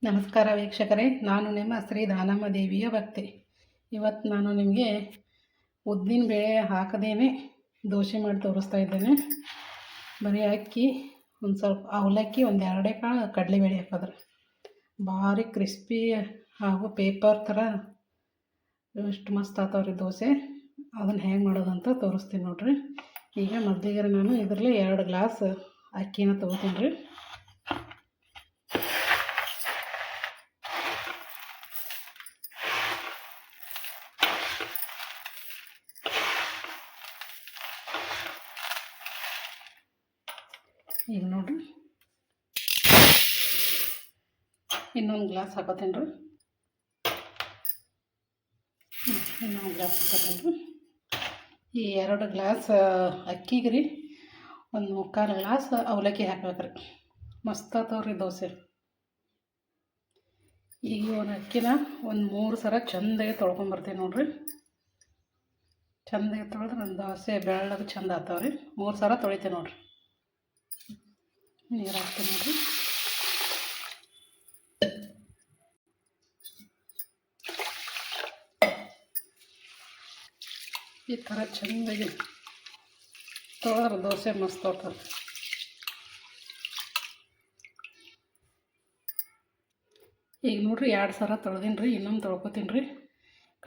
ನಮಸ್ಕಾರ ವೀಕ್ಷಕರೇ, ನಾನು ನಿಮ್ಮ ಶ್ರೀ ದಾನಮ್ಮ ದೇವಿಯ ಭಕ್ತಿ. ಇವತ್ತು ನಾನು ನಿಮಗೆ ಉದ್ದಿನ ಬೇಳೆ ಹಾಕದೇನೆ ದೋಸೆ ಮಾಡಿ ತೋರಿಸ್ತಾ ಇದ್ದೇನೆ. ಬರೀ ಅಕ್ಕಿ, ಒಂದು ಸ್ವಲ್ಪ ಅವಲಕ್ಕಿ, ಒಂದು ಎರಡೇ ಕಾಳು ಕಡಲೆಬೇಳೆ ಹಾಕಿದ್ರೆ ಭಾರಿ ಕ್ರಿಸ್ಪಿ ಹಾಗೂ ಪೇಪರ್ ಥರ ಎಷ್ಟು ಮಸ್ತ್ ಆಗ್ತಾವ್ರಿ ದೋಸೆ. ಅದನ್ನು ಹೇಗೆ ಮಾಡೋದಂತ ತೋರಿಸ್ತೀನಿ ನೋಡ್ರಿ. ಈಗ ಮೊದಲಿಗೆ ನಾನು ಇದರಲ್ಲಿ 2 ಗ್ಲಾಸ್ ಅಕ್ಕಿನ ತೊಗೋತೀನಿ ರೀ. ಈಗ ನೋಡ್ರಿ ಇನ್ನೊಂದು ಗ್ಲಾಸ್ ಹಾಕೋತೀನಿ ರೀ. ಇನ್ನೊಂದು ಗ್ಲಾಸ್ ಹಾಕೋತೀನಿ ರೀ. ಈ 2 ಗ್ಲಾಸ್ ಅಕ್ಕಿಗೆ ರೀ ಒಂದು 3/4 ಗ್ಲಾಸ್ ಅವಲಕ್ಕಿ ಹಾಕ್ಬೇಕ್ರಿ. ಮಸ್ತ್ ಆಗ್ತಾವ್ರಿ ದೋಸೆ. ಈಗ ಒಂದು ಅಕ್ಕಿನ ಒಂದು 3 ಸಲ ಚೆಂದಾಗಿ ತೊಳ್ಕೊಂಬರ್ತೀನಿ ನೋಡ್ರಿ. ಚೆಂದಾಗಿ ತೊಳೆದ್ರೆ ಒಂದು ದೋಸೆ ಬೆಳ್ಳಗೆ ಚೆಂದ ಆಗ್ತಾವ್ರಿ. 3 ಸಲ ತೊಳಿತೀನಿ ನೋಡ್ರಿ. ನೀರು ಹಾಕ್ತೀನಿ ನೋಡ್ರಿ. ಈ ಥರ ಚೆಂದಾಗಿ ತೊಳೆದ್ರೆ ದೋಸೆ ಮಸ್ತ್ ಆಗ್ತದೆ. ಈಗ ನೋಡ್ರಿ 2 ಸಲ ತೊಳೆದೀನಿ ರೀ. ಇನ್ನೊಂದು ತೊಳ್ಕೊತೀನಿ ರೀ.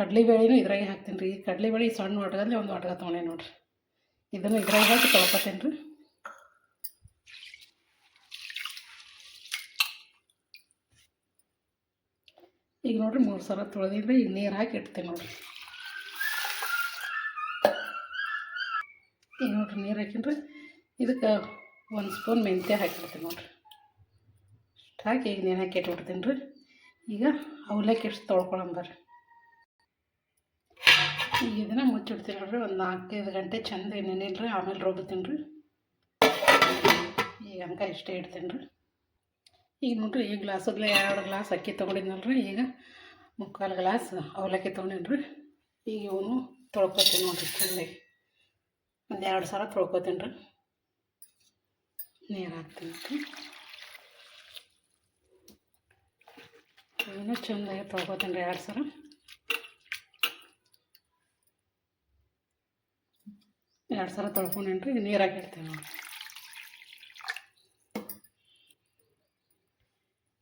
ಕಡಲೆಬೇಳೆನೂ ಇದ್ರಾಗೆ ಹಾಕ್ತೀನಿ ರೀ. ಈ ಕಡಲೆಬೇಳೆ ಸಣ್ಣ ವಾಟ್ಗಲ್ಲಿ ಒಂದು ವಾಟ್ಗ ತೊಗೊಂಡೆ ನೋಡ್ರಿ. ಇದನ್ನು ಇದ್ರಾಗೆ ಹಾಕಿ ತೊಳ್ಕೊತೀನಿ ರೀ. ಈಗ ನೋಡ್ರಿ 3 ಸಲ ತೊಳೆದೀನಿ ರೀ. ಈಗ ನೀರು ಹಾಕಿ ಇಡ್ತೀನಿ ನೋಡ್ರಿ. ಈಗ ನೋಡ್ರಿ ನೀರು ಹಾಕಿನ್ರಿ. ಇದಕ್ಕೆ 1 ಸ್ಪೂನ್ ಮೆಂತ್ಯ ಹಾಕಿಬಿಡ್ತೀನಿ ನೋಡ್ರಿ. ಇಷ್ಟು ಹಾಕಿ ಈಗ ನೀರು ಹಾಕಿ ಇಟ್ಬಿಡ್ತೀನಿ ರೀ. ಈಗ ಅವಲಕ್ಕಿ ಎಷ್ಟು ತೊಳ್ಕೊಳಂಬರ್ರಿ. ಈಗ ಇದನ್ನು ಮುಚ್ಚಿಡ್ತೀನಿ ನೋಡ್ರಿ. ಒಂದು 4-5 ಗಂಟೆ ಚೆಂದ ನೆನಿಲ್ರಿ, ಆಮೇಲೆ ರುಬ್ತೀನಿ ರೀ. ಈಗ ಅಂಕ ಇಷ್ಟೇ ಇಡ್ತೀನಿ ರೀ. ಈಗ ನೋಡ್ರಿ ಈ ಗ್ಲಾಸಲ್ಲಿ 2 ಗ್ಲಾಸ್ ಅಕ್ಕಿ ತೊಗೊಂಡಿದ್ನಲ್ರಿ. ಈಗ 3/4 ಗ್ಲಾಸ್ ಅವಲಕ್ಕಿ ತೊಗೊಂಡಿನಿ ರೀ. ಈಗ ಇವನು ತೊಳ್ಕೊತೀನಿ ನೋಡ್ರಿ ಚೆಂದಾಗಿ. ಒಂದು 2 ಸಲ ತೊಳ್ಕೊತೀನಿ ರೀ. ನೀರು ಹಾಕ್ತೀನಿ ರೀ. ಇವನು ಚೆಂದಾಗಿ ತೊಳ್ಕೊತೀನಿ ರೀ 2 ಸಲ. ತೊಳ್ಕೊಂಡೇನಿ ರೀ. ನೀರು ಹಾಕಿಡ್ತೀನಿ ನೋಡಿರಿ.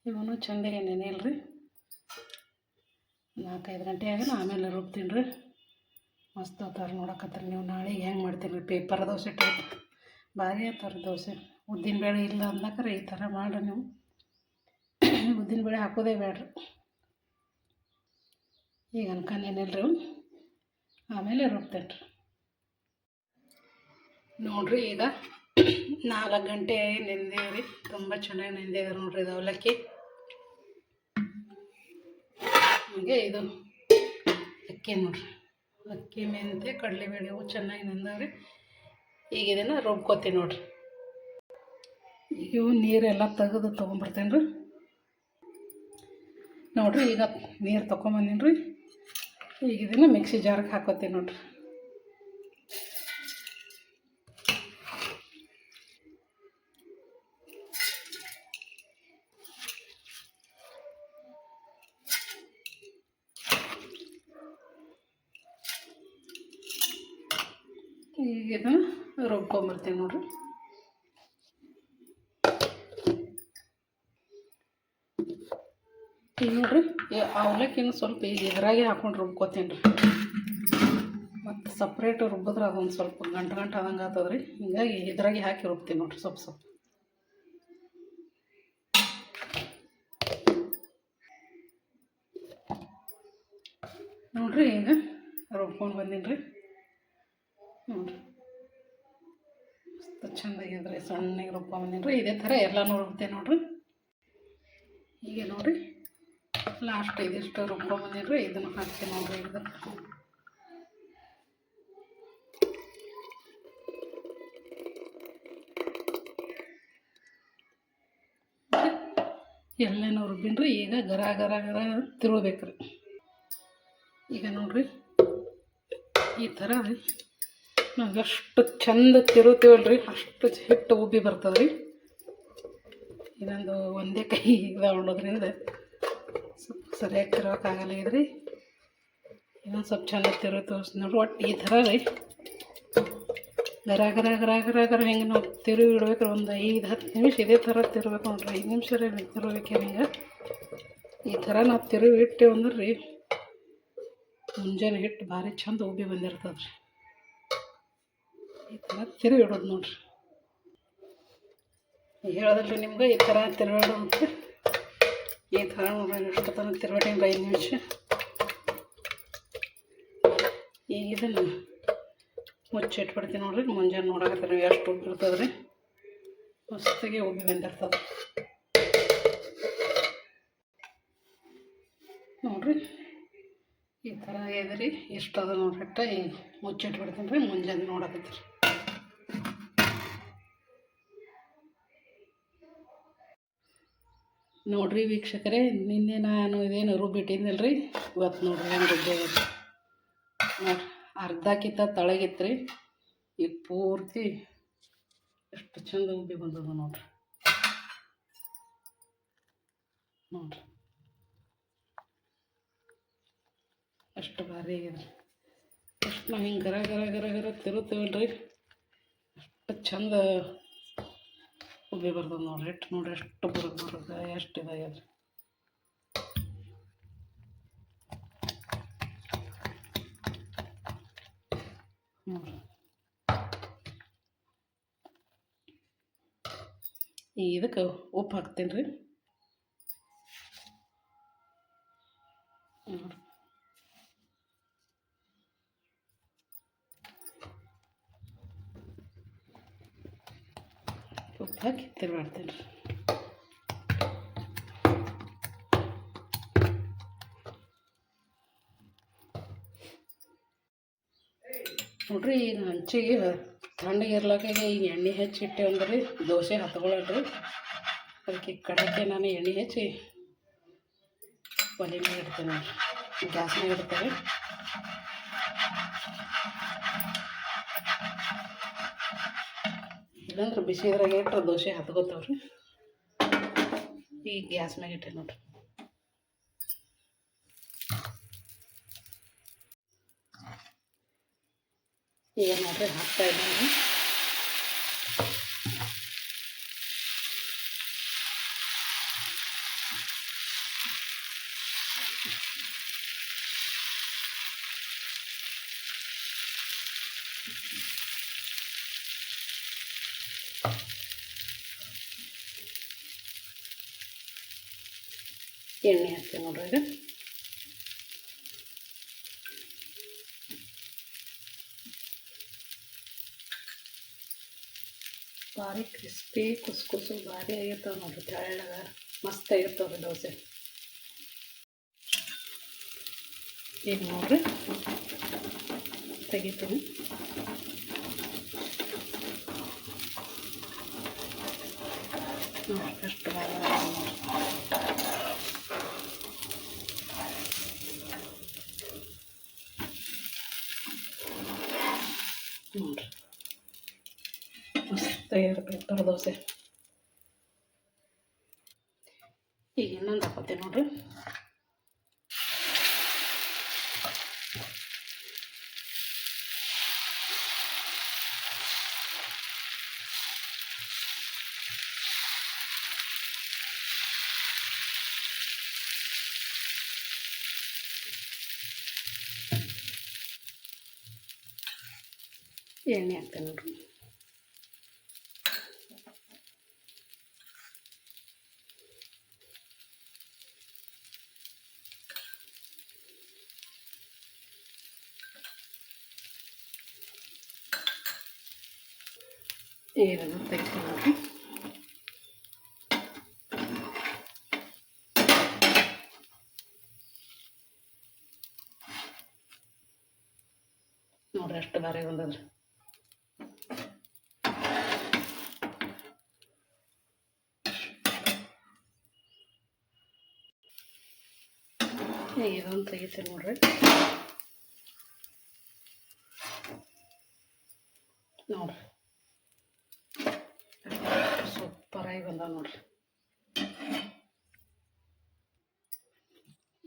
ಇವನು ಚೆಂದಾಗಿ ನೆನೆಯಲ್ರಿ. 4-5 ಗಂಟೆ ಆಗಿ ಆಮೇಲೆ ರುಬ್ತೀನಿ ರೀ. ಮಸ್ತ್ ಆಗ್ತಾವ್ರಿ. ನೋಡಕತ್ತೀರಿ ನೀವು. ನಾಳೆ ಹೆಂಗೆ ಮಾಡ್ತೀನಿ ರೀ, ಪೇಪರ್ ದೋಸೆ ಟೈಪ್ ಭಾರಿ ಆಗ್ತಾವ್ರಿ ದೋಸೆ. ಉದ್ದಿನಬೇಳೆ ಇಲ್ಲ ಅಂದ್ಲಕ್ರೆ ಈ ಥರ ಮಾಡ್ರಿ ನೀವು. ಉದ್ದಿನಬೇಳೆ ಹಾಕೋದೇ ಬೇಡ್ರಿ. ಈಗ ಅನ್ಕೊಂಡೇನಿಲ್ರಿ, ಆಮೇಲೆ ರುಬ್ತೇನೆ ರೀ. ನೋಡಿರಿ ಈಗ 4 ಗಂಟೆ ನೆಂದೇವ್ರಿ. ತುಂಬ ಚೆನ್ನಾಗಿ ನೆಂದೇವ್ರಿ ನೋಡ್ರಿ ಇದು ಅವಲಕ್ಕಿ. ಹಾಗೆ ಇದು ಅಕ್ಕಿ ನೋಡ್ರಿ. ಅಕ್ಕಿ ಮೆಂತೆ ಕಡಲೆಬೇಳೆವು ಚೆನ್ನಾಗಿ ನೆಂದವ್ರಿ. ಈಗ ಇದನ್ನು ರುಬ್ಕೋತೀನಿ ನೋಡ್ರಿ. ಇವು ನೀರೆಲ್ಲ ತೆಗೆದು ತೊಗೊಂಬರ್ತೇನೆ ರೀ ನೋಡ್ರಿ. ಈಗ ನೀರು ತೊಗೊಂಬಂದೀನಿ ರೀ. ಈಗ ಇದನ್ನು ಮಿಕ್ಸಿ ಜಾರ್ಗೆ ಹಾಕೋತೀನಿ ನೋಡ್ರಿ. ಈಗ ಇದನ್ನು ರುಬ್ಕೊಂಬರ್ತೀನಿ ನೋಡ್ರಿ. ಈಗ ನೋಡ್ರಿ ಅವಲಕ್ಕಿನೂ ಸ್ವಲ್ಪ ಈಗ ಇದ್ರಾಗೆ ಹಾಕೊಂಡು ರುಬ್ಕೋತೀನಿ ರೀ. ಮತ್ತು ಸಪ್ರೇಟು ರುಬ್ಬಿದ್ರೆ ಅದೊಂದು ಸ್ವಲ್ಪ ಗಂಟು ಆದಂಗೆ ಆಗ್ತದೆ ರೀ. ಹೀಗಾಗಿ ಇದ್ರಾಗೆ ಹಾಕಿ ರುಬ್ತೀನಿ ನೋಡ್ರಿ ಸ್ವಲ್ಪ. ನೋಡ್ರಿ ಈಗ ರುಬ್ಕೊಂಡು ಬಂದೀನಿ ರೀ. ನೋಡಿರಿ ಮಸ್ತ್ ಚೆಂದಾಗಿದ್ರಿ. ಸಣ್ಣಗೆ ರುಬ್ಕೊಂಬಂದೀನಿ ರೀ. ಇದೇ ಥರ ಎಲ್ಲನೂ ರುಬ್ತೇನೆ ನೋಡ್ರಿ. ಈಗ ನೋಡಿರಿ ಲಾಸ್ಟ್ ಇದಿಷ್ಟು ರುಬ್ಕೊಂಬಂದೀನಿ ರೀ. ಇದನ್ನು ಹಾಕ್ತೀನಿ ನೋಡ್ರಿ. ಇದಕ್ಕೆ ಎಲ್ಲನೂ ರುಬ್ಬಿನ್ರಿ. ಈಗ ಗರ ತಿರುಗಬೇಕ್ರಿ. ಈಗ ನೋಡ್ರಿ ಈ ಥರ ನಾವು ಎಷ್ಟು ಚಂದ ತಿರುಗ್ತೀವಲ್ರಿ ಅಷ್ಟು ಹಿಟ್ಟು ಉಬ್ಬಿ ಬರ್ತದೆ ರೀ. ಇದೊಂದು ಒಂದೇ ಕೈ ತಗೊಂಡೋದ್ರಿಂದ ಸ್ವಲ್ಪ ಸರಿಯಾಗಿ ತಿರ್ಗೋಕ್ಕಾಗಲ್ಲ ಇದ್ರಿ. ಇನ್ನೊಂದು ಸ್ವಲ್ಪ ಚಂದ ತೋರಿಸಿ ನೋಡ್ರಿ. ಒಟ್ಟು ಈ ಥರ ರೀ ಗರ ಗರ ಗರ ಗರ ಗರ ಹಿಂಗೆ ನಾವು ತಿರುವಿ ಇಡ್ಬೇಕು. ಒಂದು 5-10 ನಿಮಿಷ ಇದೇ ಥರ ತಿರ್ಬೇಕು ನೋಡ್ರಿ. 5 ನಿಮಿಷ ರೀ ತಿರ್ಬೇಕ್ರಿ. ಹಿಂಗೆ ಈ ಥರ ನಾವು ತಿರುವಿ ಇಟ್ಟೇವು ಅಂದ್ರೆ ರೀ ಮುಂಜಾನೆ ಹಿಟ್ಟು ಭಾರಿ ಚಂದ ಉಬ್ಬಿ ಬಂದಿರ್ತದೆ ರೀ. ಈ ಥರ ತಿರುವಿ ಇಡೋದು ನೋಡ್ರಿ. ಹೇಳೋದ್ರಿ ನಿಮ್ಗೆ ಈ ಥರ ತಿರುವಾಡೋದು ಅಂತ. ಈ ಥರ ನೋಡ್ರಿ ಎಷ್ಟು ತನಕ ತಿರುವಾಡಿ 5 ನಿಮಿಷ. ಈಗ ಇದನ್ನು ಮುಚ್ಚಿಟ್ಬಿಡ್ತೀನಿ ನೋಡ್ರಿ. ಮುಂಜಾನೆ ನೋಡಕತ್ತೀರಿ ಎಷ್ಟು ಉಬ್ಬಿರ್ತದೆ ರೀ. ಮಸ್ತಿಗೆ ಉಬ್ಬಿ ಬಂದಿರ್ತದೆ ನೋಡ್ರಿ. ಈ ಥರ ಇದೆ ರೀ. ಎಷ್ಟು ಅದ ನೋಡ್ರಿ. ಈಗ ಮುಚ್ಚಿಟ್ಬಿಡ್ತೀನಿ ರೀ. ಮುಂಜಾನೆ ನೋಡಕತ್ತೀರಿ ನೋಡ್ರಿ ವೀಕ್ಷಕರೇ. ನಿನ್ನೆ ನಾನು ಇದೇನು ರುಬ್ಬಿಟ್ಟಿದ್ನಲ್ಲ ರೀ, ಇವತ್ತು ನೋಡ್ರಿ ಹೆಂಗೆ ರುಬ್ಬಿ ನೋಡ್ರಿ. ಅರ್ಧಕ್ಕಿಂತ ತಳಗಿತ್ತು ರೀ. ಈಗ ಪೂರ್ತಿ ಎಷ್ಟು ಚಂದ ಉಬ್ಬಿ ಬಂದದ ನೋಡ್ರಿ. ನೋಡ್ರಿ ಅಷ್ಟು ಭಾರಿ ಆಗಿದೆ. ಎಷ್ಟು ನಾವು ಹಿಂಗೆ ಗರ ಗರ ಗರ ಗರ ತಿರುತ್ತೇವಲ್ರಿ ಅಷ್ಟು ಚಂದ ಉಬ್ಬಿ ಬರ್ತದೆ ನೋಡ್ರಿ. ಎಷ್ಟು ನೋಡ್ರಿ ಎಷ್ಟು ಬರ್ತದೆ ಎಷ್ಟು ಇದಾಗ್ಯದ್ರಿ. ನೋಡ್ರಿ ಈಗ ಇದಕ್ಕೆ ಉಪ್ಪು ಹಾಕ್ತೀನಿ ರೀ. ನೋಡ್ರಿ ಉಪ್ಪು ಹಾಕಿ ತಿರುಗಾಡ್ತೀನಿ ರೀ. ನೋಡ್ರಿ ಈಗ ಹಂಚಿಗೆ ತಣ್ಣಗೆ ಇರ್ಲಾಕ ಈಗ ಎಣ್ಣೆ ಹೆಚ್ಚಿ ಇಟ್ಟೆ ಅಂದ್ರೆ ದೋಸೆ ಹತ್ಕೊಳ್ಳಲ್ರಿ. ಅದಕ್ಕೆ ಕಡಕ್ಕೆ ನಾನು ಎಣ್ಣೆ ಹೆಚ್ಚಿ ಒಲೆ ಮೇಲೆ ಇಡ್ತೀನಿ ನೋಡ್ರಿ. ಗ್ಯಾಸ್ ಮೇಲೆ ಇಡ್ತಾರೆ. ಇಲ್ಲಾಂದ್ರೆ ಬಿಸಿ ಇದ್ರಾಗ ಇಟ್ಟರೆ ದೋಸೆ ಹತ್ಕೋತಾವ್ರಿ. ಈಗ ಗ್ಯಾಸ್ ಮ್ಯಾಗ ಇಟ್ಟೆ ನೋಡ್ರಿ. ಈಗ ನೋಡ್ರಿ ಹಾಕ್ತಾ ಇದ್ದೀನಿ. ಎಣ್ಣೆ ಹಾಕ್ತೀನಿ ನೋಡ್ರಿ. ಈಗ ಭಾರಿ ಕ್ರಿಸ್ಪಿ ಕುಸ್ಕುಸು ಭಾರಿ ಆಗಿರ್ತಾವೆ ನೋಡ್ರಿ. ತೆಳ್ಳಗೆ ಮಸ್ತ್ ಆಗಿರ್ತಾವೆ ದೋಸೆ. ಈಗ ನೋಡ್ರಿ ತೆಗಿತೀನಿ. ನೋಡ್ರಿ ಎಷ್ಟು ಭಾರಿ ನೋಡ್ರಿ ಮಸ್ತ್ ಆಗಿರ್ತಾರೆ ದೋಸೆ. ಈಗ ಇನ್ನೊಂದು ಹಾಕೋತೀನಿ ನೋಡ್ರಿ. ಎಣ್ಣೆ ಹಾಕ್ತೇನೆ ನೋಡ್ರಿ. ಇದನ್ನು ತೆಗಿತೀನಿ ನೋಡ್ರಿ. ನೋಡ್ರಿ ಅಷ್ಟು ಭಾರಿ ಬಂದದ್ರಿ. ಇದೊಂದು ತೆಗಿತೀನಿ ನೋಡ್ರಿ. ನೋಡ್ರಿ ಸೂಪರಾಗಿ ಬಂದಾವ ನೋಡ್ರಿ.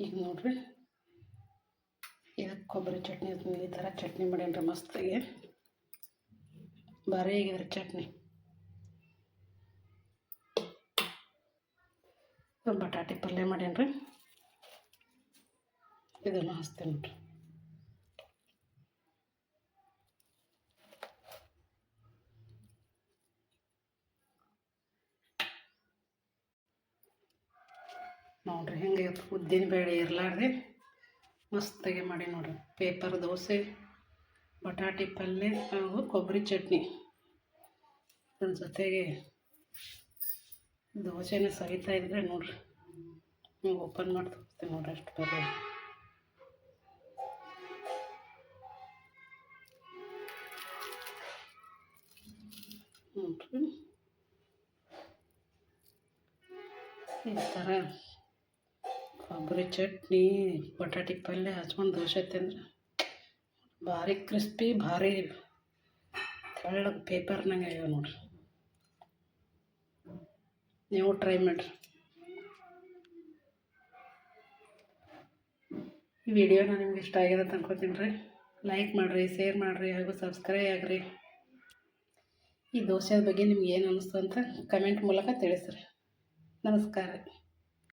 ಈಗ ನೋಡಿರಿ ಇದಕ್ಕೆ ಕೊಬ್ಬರಿ ಚಟ್ನಿ ಈ ಥರ ಚಟ್ನಿ ಮಾಡೇನ್ರಿ ಮಸ್ತಾಗಿ, ಭಾರಿ ಆಗಿದ್ರಿ ಚಟ್ನಿ. ಬಟಾಟೆ ಪಲ್ಯ ಮಾಡೇನ್ರಿ, ಇದನ್ನು ಹಚ್ತೇನೆ ನೋಡ್ರಿ. ನೋಡಿರಿ ಹೆಂಗೆ ಉದ್ದಿನ ಬೇಳೆ ಇರಲಾರ್ದೆ ಮಸ್ತಾಗಿ ಮಾಡಿ ನೋಡಿರಿ. ಪೇಪರ್ ದೋಸೆ, ಬಟಾಟೆ ಪಲ್ಯ ಹಾಗೂ ಕೊಬ್ಬರಿ ಚಟ್ನಿ, ಅದ್ರ ಜೊತೆಗೆ ದೋಸೆನ ಸವಿತಾ ಇದ್ದರೆ ನೋಡಿರಿ. ನೀವು ಓಪನ್ ಮಾಡಿ ತೋರಿಸ್ತೀನಿ ನೋಡಿರಿ ಅಷ್ಟು ಬರೀ. ನೋಡಿರಿ ಈ ಥರ ಕೊಬ್ಬರಿ ಚಟ್ನಿ ಬಟಾಟೆ ಪಲ್ಯ ಹಚ್ಕೊಂಡು ದೋಸೆ ತಿಂದ್ರೆ ಭಾರಿ ಕ್ರಿಸ್ಪಿ, ಭಾರಿ ತೆಳ್ಳಗೆ ಪೇಪರ್ನಾಗೆ ಆಗ್ಯಾವ ನೋಡಿರಿ. ನೀವು ಟ್ರೈ ಮಾಡಿರಿ. ಈ ವಿಡಿಯೋನ ನಿಮ್ಗೆ ಇಷ್ಟ ಆಗಿದೆ ಅಂತ ಅನ್ಕೋತೀನಿ ರೀ. ಲೈಕ್ ಮಾಡಿರಿ, ಶೇರ್ ಮಾಡಿರಿ ಹಾಗೂ ಸಬ್ಸ್ಕ್ರೈಬ್ ಆಗಿರಿ. ಈ ದೋಸೆ ಬಗ್ಗೆ ನಿಮ್ಗೆ ಏನು ಅನ್ನಿಸ್ತು ಅಂತ ಕಮೆಂಟ್ ಮೂಲಕ ತಿಳಿಸ್ರಿ. ನಮಸ್ಕಾರ ರೀ.